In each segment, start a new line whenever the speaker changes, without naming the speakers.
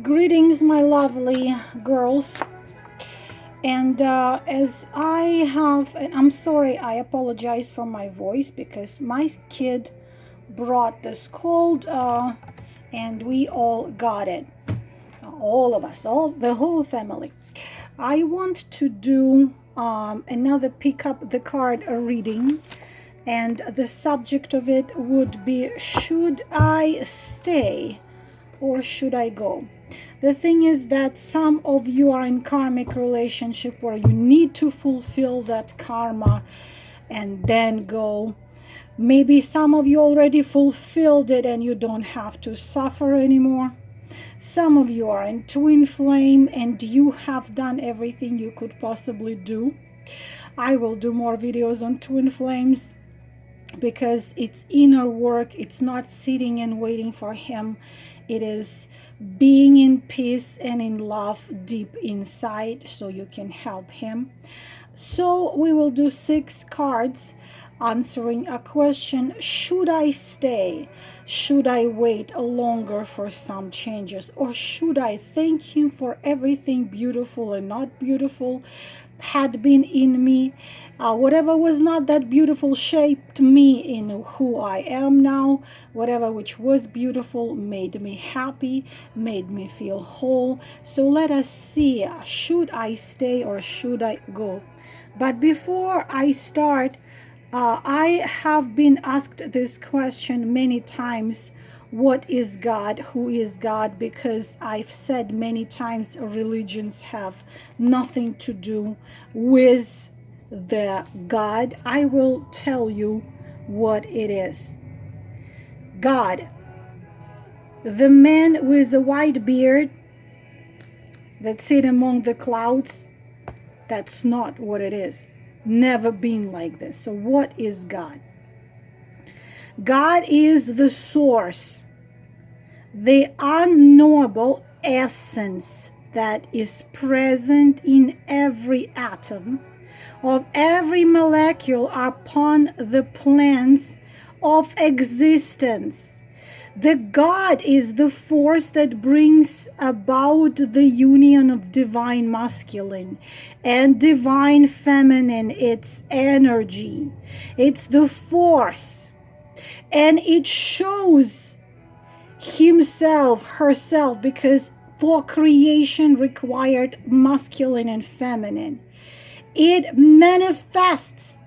Greetings, my lovely girls. And as I have, and I'm sorry, I apologize for my voice because my kid brought this cold and we all got it. All of us, the whole family. I want to do another pick up the card reading, and the subject of it would be, should I stay or should I go? The thing is that some of you are in karmic relationship where you need to fulfill that karma and then go. Maybe some of you already fulfilled it and you don't have to suffer anymore. Some of you are in twin flame and you have done everything you could possibly do. I will do more videos on twin flames because it's inner work. It's not sitting and waiting for him. It is being in peace and in love deep inside so you can help him. So we will do 6 cards answering a question: should I stay? Should I wait longer for some changes? Or should I thank him for everything beautiful and not beautiful had been in me? Whatever was not that beautiful shaped me in who I am now. Whatever which was beautiful made me happy, made me feel whole. So let us see, should I stay or should I go? But before I start, I have been asked this question many times: what is God? Who is God? Because I've said many times religions have nothing to do with the God. I will tell you what it is. God, the man with the white beard that sit among the clouds, that's not what it is. Never been like this. So what is God? God is the source, the unknowable essence that is present in every atom of every molecule upon the planes of existence. The God is the force that brings about the union of divine masculine and divine feminine. It's energy. It's the force. And it shows himself, herself, because for creation required masculine and feminine. It manifests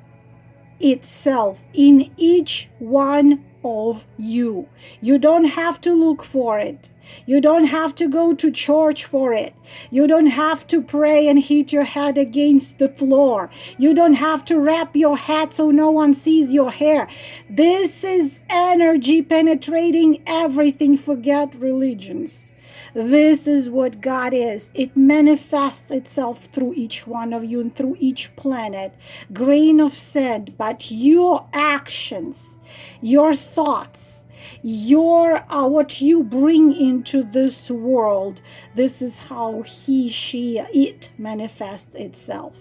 itself in each one of you. You don't have to look for it. You don't have to go to church for it. You don't have to pray and hit your head against the floor. You don't have to wrap your hat so no one sees your hair. This is energy penetrating everything. Forget religions. This is what God is. It manifests itself through each one of you and through each planet. Grain of sand, but your actions, your thoughts, your what you bring into this world, this is how he, she, it manifests itself.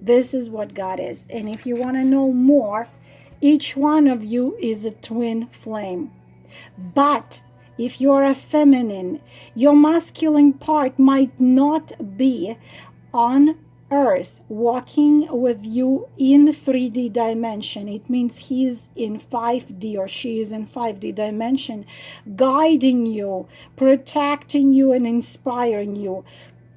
This is what God is. And if you want to know more, each one of you is a twin flame. But if you're a feminine, your masculine part might not be on earth walking with you in 3D dimension. It means he's in 5D or she is in 5D dimension, guiding you, protecting you and inspiring you.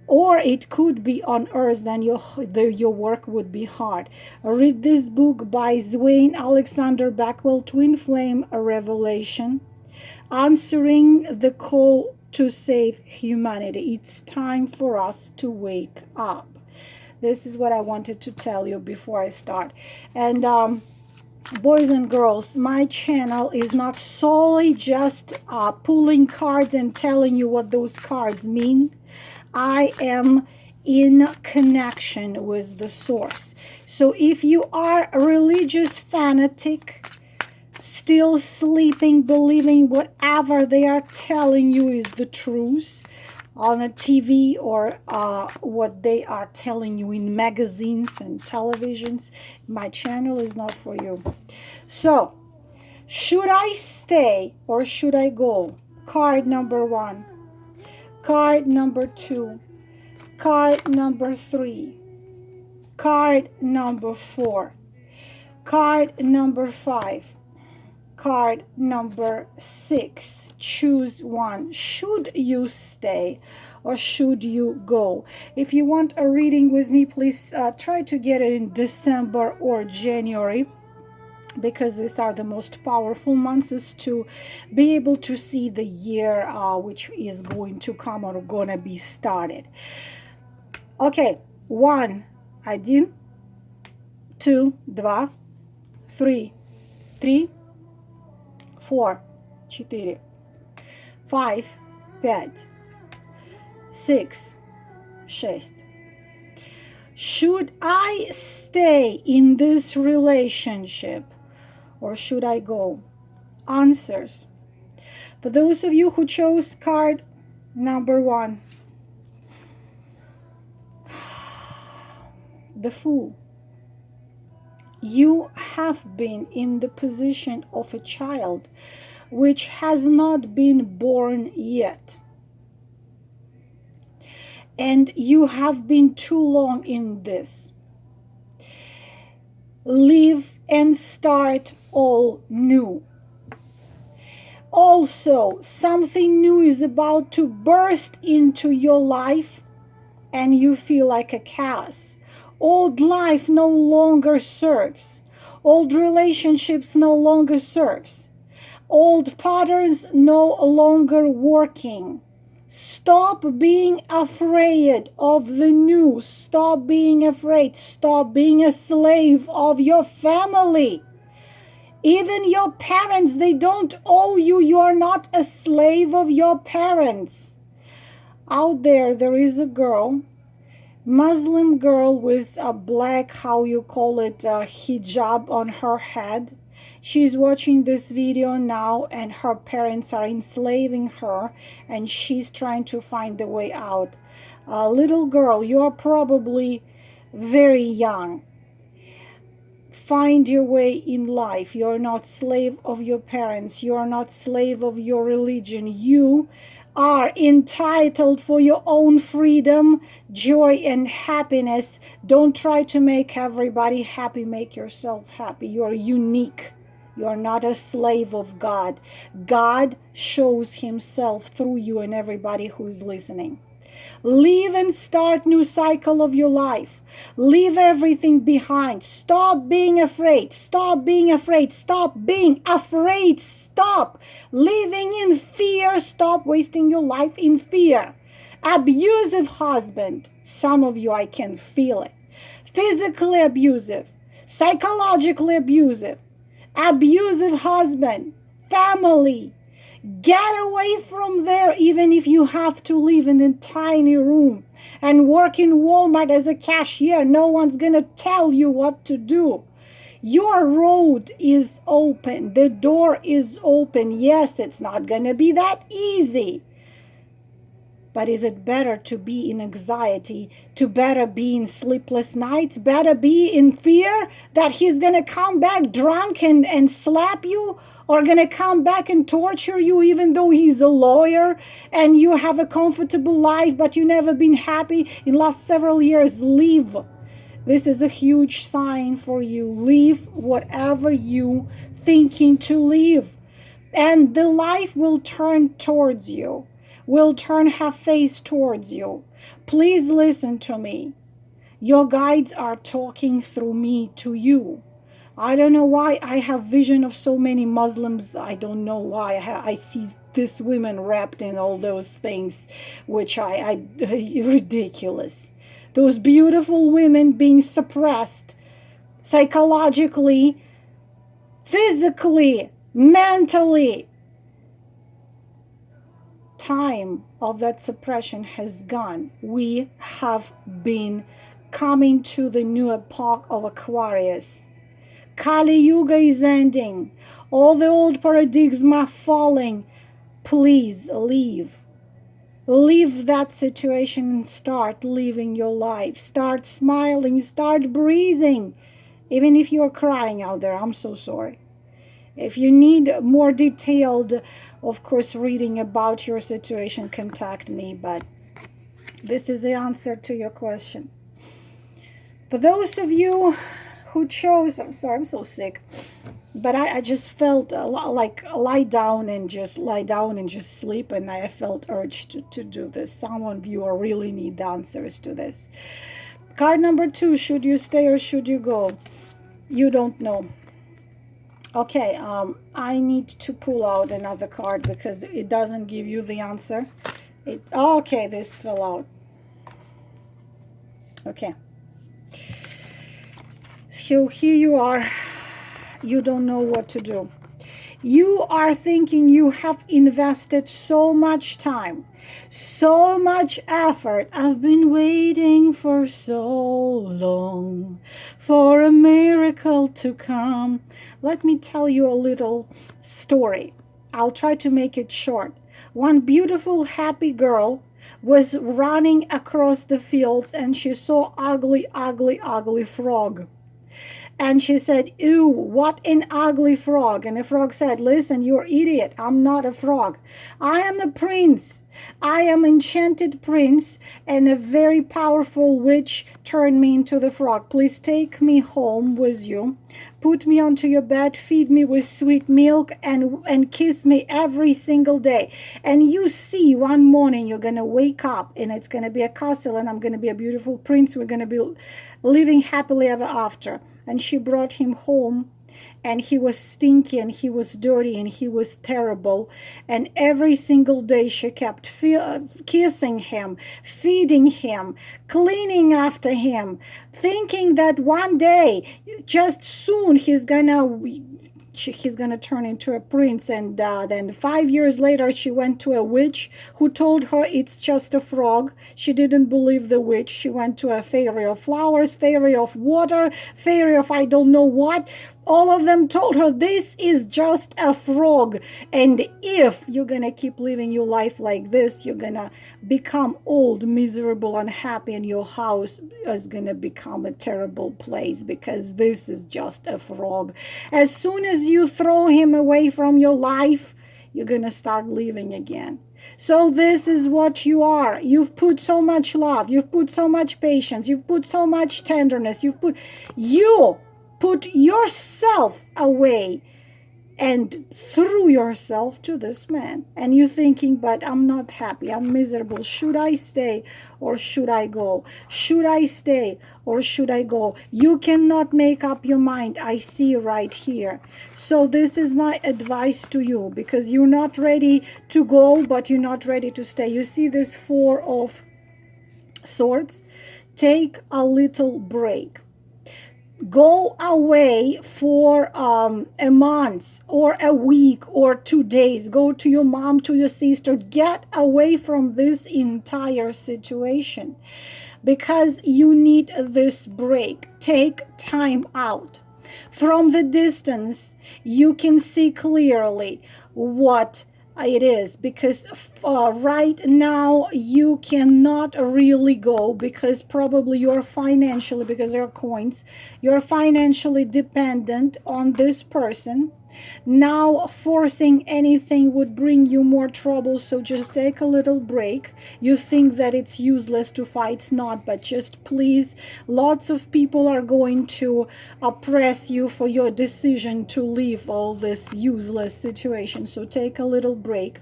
Or it could be on earth, then your work would be hard. Read this book by Zwain Alexander Beckwell, Twin Flame, A Revelation, answering the call to save humanity. It's time for us to wake up. This is what I wanted to tell you before I start. And boys and girls, my channel is not solely just pulling cards and telling you what those cards mean. I am in connection with the source. So if you are a religious fanatic, still sleeping, believing whatever they are telling you is the truth on a TV or what they are telling you in magazines and televisions, my channel is not for you. So, should I stay or should I go? Card number 1. card number 2, card number 3, card number 4, card number 5, card number 6. Choose one. Should you stay or should you go? If you want a reading with me, please try to get it in December or January, because these are the most powerful months to be able to see the year which is going to come or gonna be started. Okay, 1, 1, 2, 2, 3, 3, 4, 4, 5, 5, 6, 6. Should I stay in this relationship or should I go? Answers. For those of you who chose card number 1, the Fool. You have been in the position of a child which has not been born yet. And you have been too long in this. Leave and start all new. Also, something new is about to burst into your life and you feel like a chaos. Old life no longer serves. Old relationships no longer serves. Old patterns no longer working. Stop being afraid of the new. Stop being afraid. Stop being a slave of your family. Even your parents, they don't owe you. You are not a slave of your parents. Out there is a girl, Muslim girl with a black, how you call it, hijab on her head. She's watching this video now and her parents are enslaving her and she's trying to find the way out. Little girl, you're probably very young. Find your way in life. You're not slave of your parents. You're not slave of your religion. You are entitled for your own freedom, joy, and happiness. Don't try to make everybody happy. Make yourself happy. You're unique. You're not a slave of God. God shows himself through you and everybody who's listening. Leave and start new cycle of your life. Leave everything behind. Stop being afraid. Stop being afraid. Stop being afraid. Stop living in fear. Stop wasting your life in fear. Abusive husband. Some of you, I can feel it. Physically abusive. Psychologically abusive. Abusive husband. Family. Get away from there, even if you have to live in a tiny room and work in Walmart as a cashier. No one's gonna tell you what to do. Your road is open. The door is open. Yes, it's not gonna be that easy. But is it better to be in anxiety, to better be in sleepless nights, better be in fear that he's gonna come back drunk and slap you? Or gonna come back and torture you even though he's a lawyer and you have a comfortable life but you never been happy in last several years? Leave. This is a huge sign for you. Leave whatever you thinking to leave. And the life will turn towards you. Will turn her face towards you. Please listen to me. Your guides are talking through me to you. I don't know why I have vision of so many Muslims. I don't know why I see this women wrapped in all those things, which I ridiculous. Those beautiful women being suppressed psychologically, physically, mentally. Time of that suppression has gone. We have been coming to the new epoch of Aquarius. Kali Yuga is ending. All the old paradigms are falling. Please leave. Leave that situation and start living your life. Start smiling. Start breathing. Even if you're crying out there, I'm so sorry. If you need more detailed of course, reading about your situation, contact me. But this is the answer to your question. For those of you who chose, I'm sorry, I'm so sick, but I just felt like lie down and just sleep, and I felt urged to do this. Some of you really need the answers to this. Card number 2, should you stay or should you go? You don't know. Okay, I need to pull out another card because it doesn't give you the answer. Okay, this fell out. Okay. So here you are. You don't know what to do. You are thinking you have invested so much time, so much effort. I've been waiting for so long for a miracle to come. Let me tell you a little story. I'll try to make it short. One beautiful, happy girl was running across the fields and she saw ugly frog. And she said, ew, what an ugly frog. And the frog said, listen, you're idiot. I'm not a frog. I am a prince. I am enchanted prince, and a very powerful witch turned me into the frog. Please take me home with you. Put me onto your bed, feed me with sweet milk, and kiss me every single day. And you see, one morning you're going to wake up, and it's going to be a castle, and I'm going to be a beautiful prince. We're going to be living happily ever after. And she brought him home, and he was stinky, and he was dirty, and he was terrible. And every single day she kept kissing him, feeding him, cleaning after him, thinking that one day, just soon, he's gonna turn into a prince. And then 5 years later she went to a witch who told her it's just a frog. She didn't believe the witch. She went to a fairy of flowers, fairy of water, fairy of I don't know what. All of them told her this is just a frog, and if you're gonna keep living your life like this, you're gonna become old, miserable, unhappy, and your house is gonna become a terrible place because this is just a frog. As soon as you throw him away from your life, you're gonna start living again. So this is what you are. You've put so much love, you've put so much patience, you've put so much tenderness, you put yourself away and threw yourself to this man. And you're thinking, but I'm not happy, I'm miserable. Should I stay or should I go? Should I stay or should I go? You cannot make up your mind. I see right here. So this is my advice to you, because you're not ready to go, but you're not ready to stay. You see this 4 of Swords? Take a little break. Go away for a month or a week or 2 days. Go to your mom, to your sister. Get away from this entire situation because you need this break. Take time out. From the distance, you can see clearly what it is, because right now you cannot really go, because probably you're financially, because there are coins, you're financially dependent on this person. Now forcing anything would bring you more trouble, so just take a little break. You think that it's useless to fight, it's not, but just please, lots of people are going to oppress you for your decision to leave all this useless situation. So take a little break,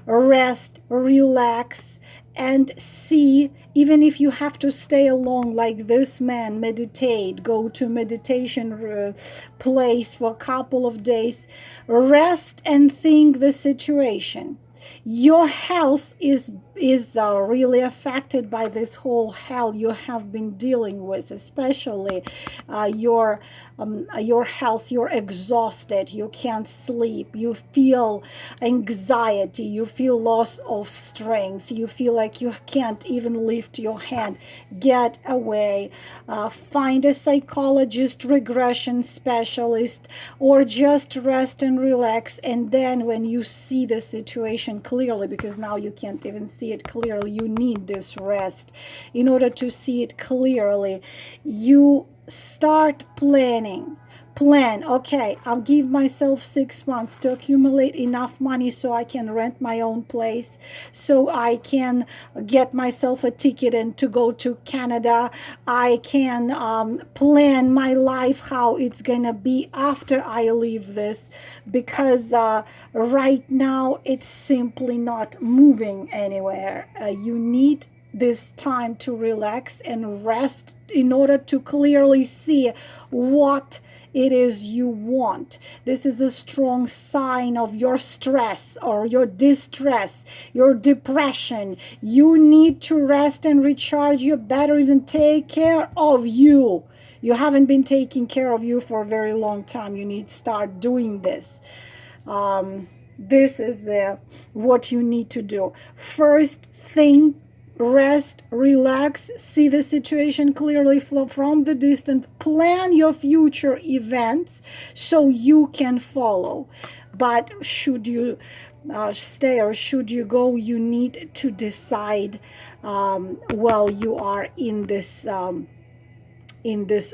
rest, relax, and see. Even if you have to stay alone like this man, meditate, go to meditation place for a couple of days, rest and think the situation. Your health is really affected by this whole hell you have been dealing with, especially your health. You're exhausted, you can't sleep, you feel anxiety, you feel loss of strength, you feel like you can't even lift your hand. Get away, find a psychologist, regression specialist, or just rest and relax. And then when you see the situation clearly, because now you can't even see it clearly, you need this rest in order to see it clearly, you start planning Plan. Okay, I'll give myself 6 months to accumulate enough money so I can rent my own place, so I can get myself a ticket and to go to Canada. I can plan my life, how it's gonna be after I leave this, because right now it's simply not moving anywhere. You need this time to relax and rest in order to clearly see what it is you want. This is a strong sign of your stress or your distress, your depression. You need to rest and recharge your batteries and take care of you. You haven't been taking care of you for a very long time. You need to start doing this. This is the what you need to do. First thing, rest, relax, see the situation clearly from the distance, plan your future events so you can follow. But should you stay or should you go, you need to decide while you are in this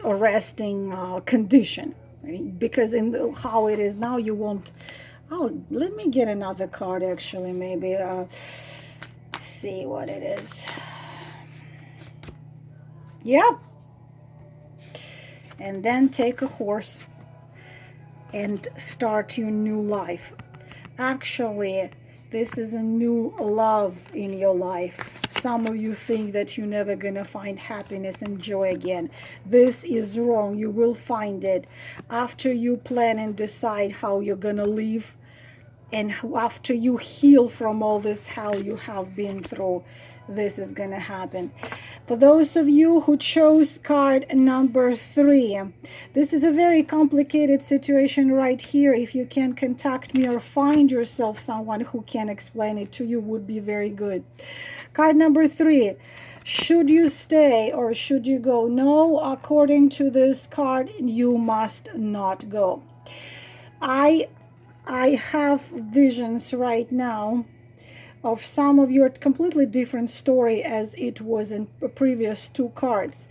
arresting condition, because in how it is now, you won't. Oh, let me get another card, actually, maybe see what it is. Yep. And then take a horse and start your new life. Actually, this is a new love in your life. Some of you think that you're never gonna find happiness and joy again. This is wrong. You will find it after you plan and decide how you're gonna live, and after you heal from all this hell you have been through. This is gonna happen. For those of you who chose card number 3, this is a very complicated situation right here. If you can contact me or find yourself someone who can explain it to you, would be very good. Card number 3, should you stay or should you go? No, according to this card, you must not go. I have visions right now of some of your completely different story as it was in the previous 2 cards.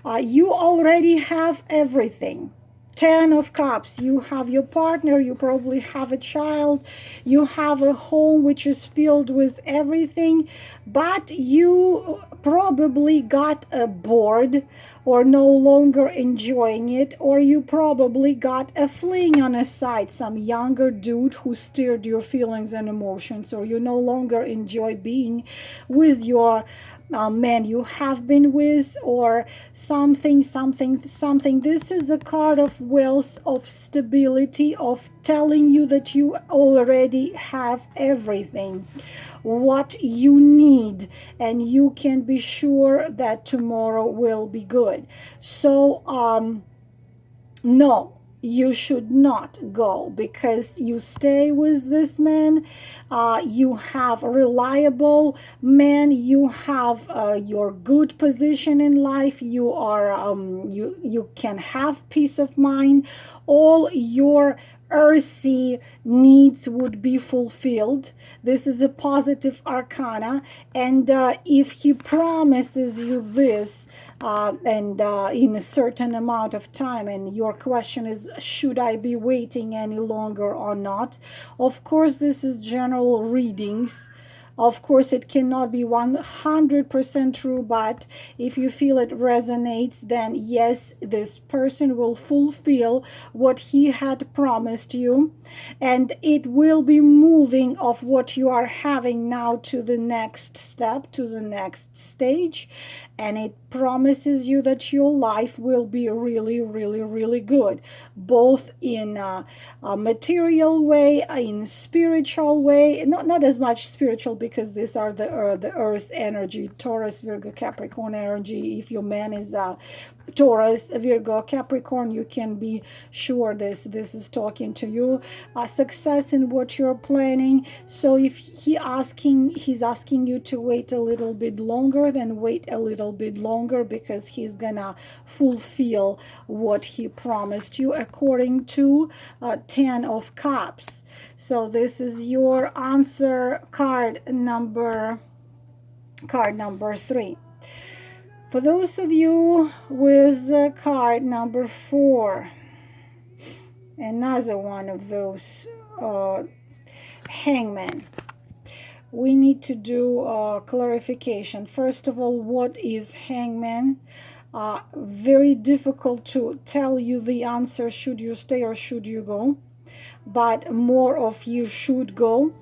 You already have everything. 10 of Cups, you have your partner, you probably have a child, you have a home which is filled with everything, but you probably got bored or no longer enjoying it, or you probably got a fling on a side, some younger dude who stirred your feelings and emotions, or you no longer enjoy being with your man you have been with, or something. This is a card of wealth, of stability, of telling you that you already have everything what you need, and you can be sure that tomorrow will be good. So no, you should not go, because you stay with this man. You have a reliable man, you have your good position in life, you are you can have peace of mind, all your earthly needs would be fulfilled. This is a positive arcana, and if he promises you this and in a certain amount of time, and your question is, should I be waiting any longer or not? Of course, this is general readings. Of course, it cannot be 100% true, but if you feel it resonates, then yes, this person will fulfill what he had promised you, and it will be moving of what you are having now to the next step, to the next stage, and it promises you that your life will be really, really, really good, both in a material way, in spiritual way, not as much spiritual, because these are the earth energy, Taurus, Virgo, Capricorn energy. If your man is Taurus, Virgo, Capricorn, you can be sure this is talking to you. Success in what you're planning. So if he's asking you to wait a little bit longer, then wait a little bit longer, because he's gonna fulfill what he promised you, according to 10 of Cups. So this is your answer, card number 3. For those of you with card number 4, Another one of those hangman. We need to do clarification. First of all, what is hangman? Very difficult to tell you the answer, should you stay or should you go, but more of you should go.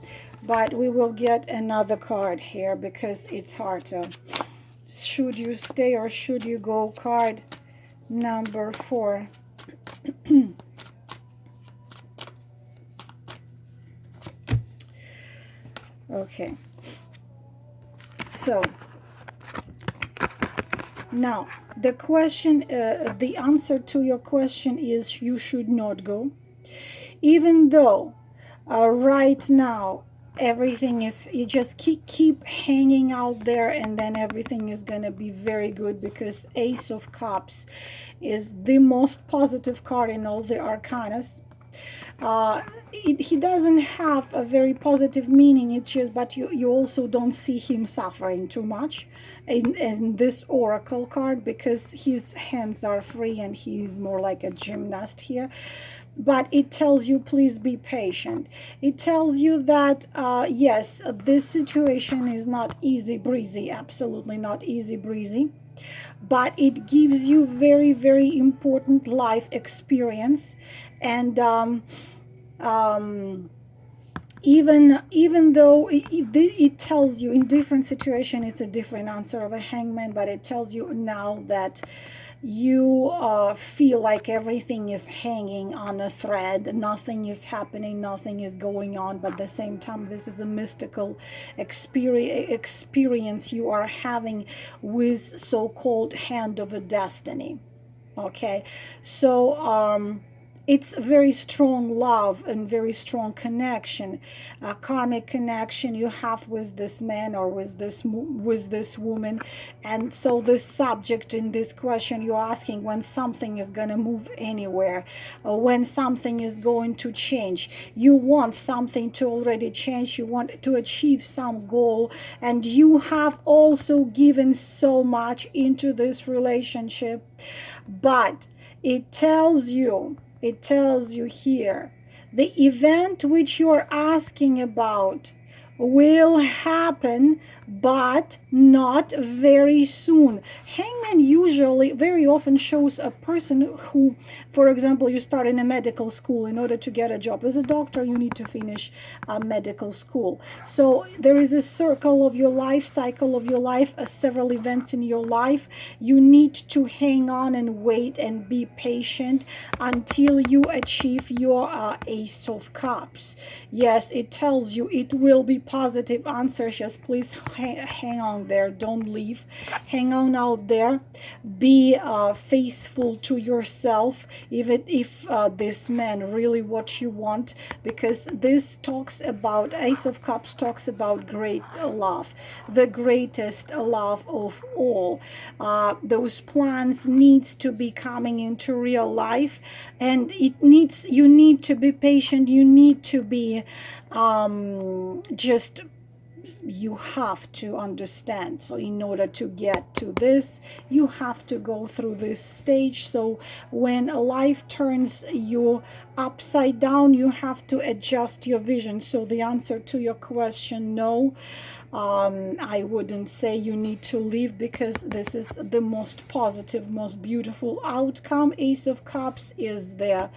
But we will get another card here because it's harder. Should you stay or should you go? Card number 4. Okay, so now the question, the answer to your question is you should not go, even though right now everything is, you just keep hanging out there, and then everything is gonna be very good, because Ace of Cups is the most positive card in all the arcanas. He doesn't have a very positive meaning, it's just, but you also don't see him suffering too much in this oracle card, because his hands are free and he's more like a gymnast here. But it tells you, please be patient. It tells you that yes, this situation is not easy breezy, absolutely not easy breezy, but it gives you very, very important life experience. And even though it tells you in different situation it's a different answer of a hangman, but it tells you now that you feel like everything is hanging on a thread, nothing is happening, nothing is going on, but at the same time this is a mystical experience you are having with so-called hand of a destiny. Okay, so it's a very strong love and very strong connection, a karmic connection you have with this man or with this woman. And so this subject in this question, you're asking when something is going to move anywhere, or when something is going to change. You want something to already change, you want to achieve some goal, and you have also given so much into this relationship. But it tells you here, the event which you're asking about will happen, but not very soon. Hangman usually very often shows a person who, for example, you start in a medical school. In order to get a job as a doctor, you need to finish a medical school. So there is a circle of your life, cycle of your life, several events in your life. You need to hang on and wait and be patient until you achieve your Ace of Cups. Yes, it tells you it will be positive answers. Just please hang on there, don't leave, hang on out there, be faithful to yourself, even if this man really what you want, because this talks about, Ace of Cups talks about great love, the greatest love of all. Those plans needs to be coming into real life, and you need to be patient, you need to be just, you have to understand. So in order to get to this, you have to go through this stage. So when life turns you upside down, you have to adjust your vision. So the answer to your question, no, I wouldn't say you need to leave, because this is the most positive, most beautiful outcome. Ace of Cups is there.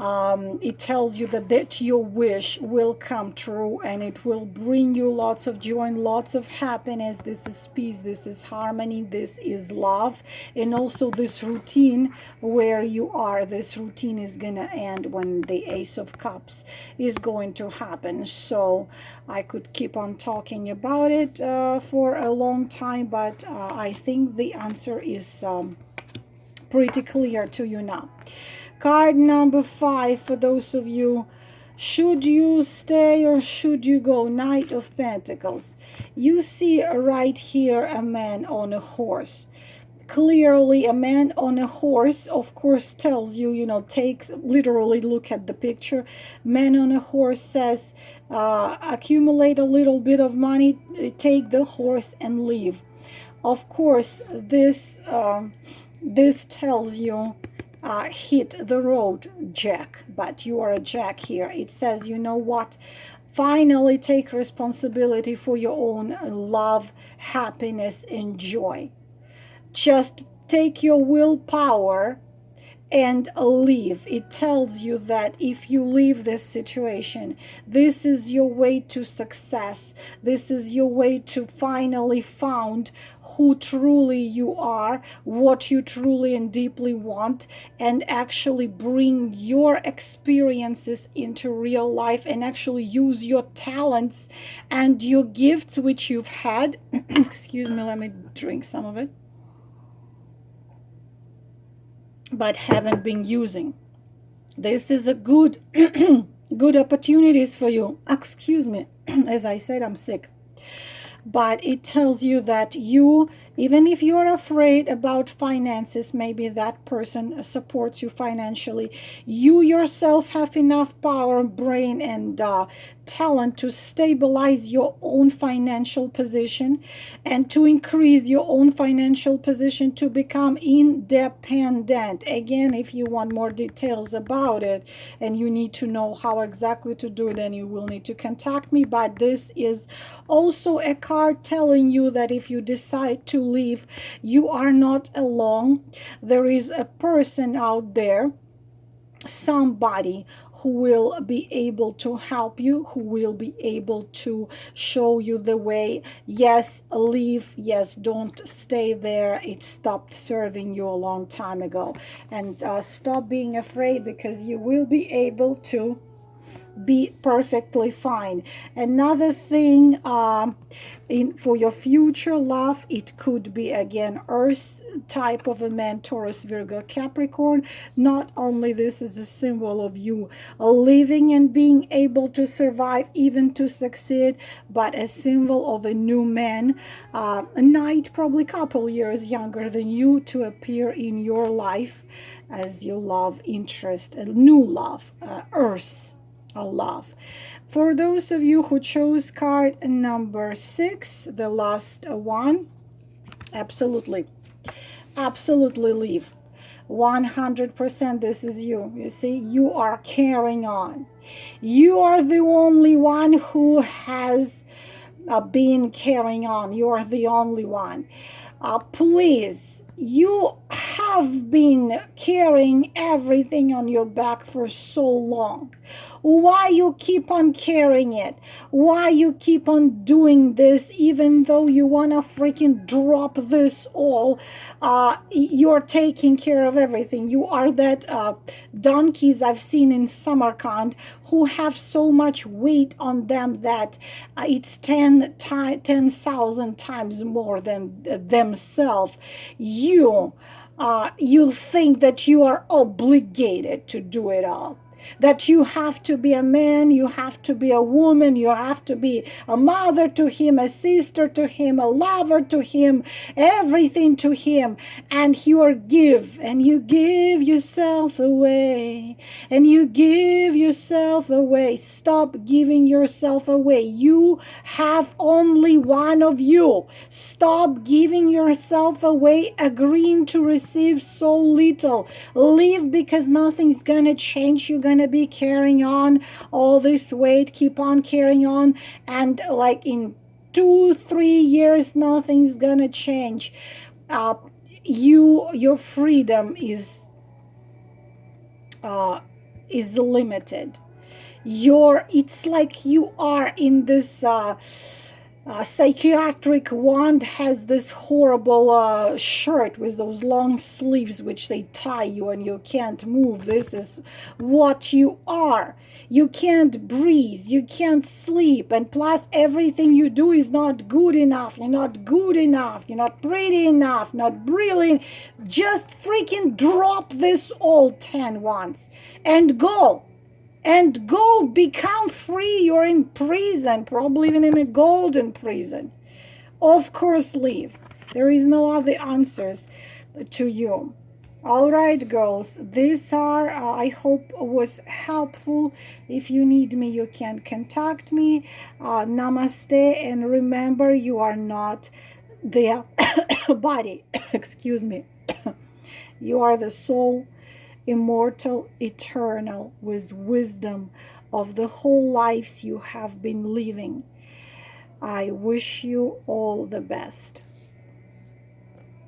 It tells you that your wish will come true, and it will bring you lots of joy and lots of happiness. This is peace, this is harmony, this is love. And also this routine where you are, this routine is gonna end when the Ace of Cups is going to happen. So I could keep on talking about it for a long time, but I think the answer is pretty clear to you now. Card number 5 for those of you, should you stay or should you go? Knight of Pentacles. You see right here a man on a horse. Clearly a man on a horse, of course, tells you, you know, takes, literally look at the picture. Man on a horse says, accumulate a little bit of money, take the horse and leave. Of course, this tells you hit the road, Jack, but you are a Jack here. It says, you know what? Finally take responsibility for your own love, happiness, and joy. Just take your willpower and leave. It tells you that if you leave this situation, this is your way to success. This is your way to finally found who truly you are, what you truly and deeply want, and actually bring your experiences into real life and actually use your talents and your gifts which you've had. Excuse me, let me drink some of it, but haven't been using. This is a good good opportunities for you. Excuse me. As I said, I'm sick. But it tells you that you, even if you're afraid about finances, maybe that person supports you financially, you yourself have enough power, brain, and talent to stabilize your own financial position and to increase your own financial position to become independent. Again, if you want more details about it and you need to know how exactly to do it, then you will need to contact me. But this is also a card telling you that if you decide to leave, you are not alone. There is a person out there, somebody who will be able to help you, who will be able to show you the way. Yes, leave. Yes, don't stay there. It stopped serving you a long time ago. And stop being afraid, because you will be able to be perfectly fine. Another thing, for your future love, it could be again Earth type of a man, Taurus, Virgo, Capricorn. Not only this is a symbol of you living and being able to survive, even to succeed, but a symbol of a new man, a knight, probably couple years younger than you, to appear in your life as your love interest, a new love, Earth love. For those of you who chose card number 6, the last one, absolutely leave. 100%. This is you. You see, you are carrying on. You are the only one who has been carrying on. You are the only one. Please, you have been carrying everything on your back for so long. Why you keep on carrying it? Why you keep on doing this even though you want to freaking drop this all? You're taking care of everything. You are that donkeys I've seen in Samarkand who have so much weight on them that it's 10,000 times more than themselves. You think that you are obligated to do it all, that you have to be a man, you have to be a woman, you have to be a mother to him, a sister to him, a lover to him, everything to him, and you are and you give yourself away, and you give yourself away. Stop giving yourself away. You have only one of you. Stop giving yourself away, agreeing to receive so little. Leave, because nothing's gonna change. You're gonna be carrying on all this weight. Keep on carrying on, and like in 2-3 years nothing's gonna change. Your freedom is limited. It's like you are in this psychiatric wand has this horrible shirt with those long sleeves which they tie you and you can't move. This is what you are. You can't breathe, you can't sleep, and plus everything you do is not good enough. You're not good enough, you're not pretty enough, not brilliant. Just freaking drop this all 10 once and go. And go, become free. You're in prison, probably even in a golden prison. Of course, leave. There is no other answers to you. All right, girls, these are, I hope was helpful. If you need me, you can contact me. Namaste, and remember, you are not the body. Excuse me. You are the soul. immortal, eternal, with wisdom of the whole lives you have been living. I wish you all the best.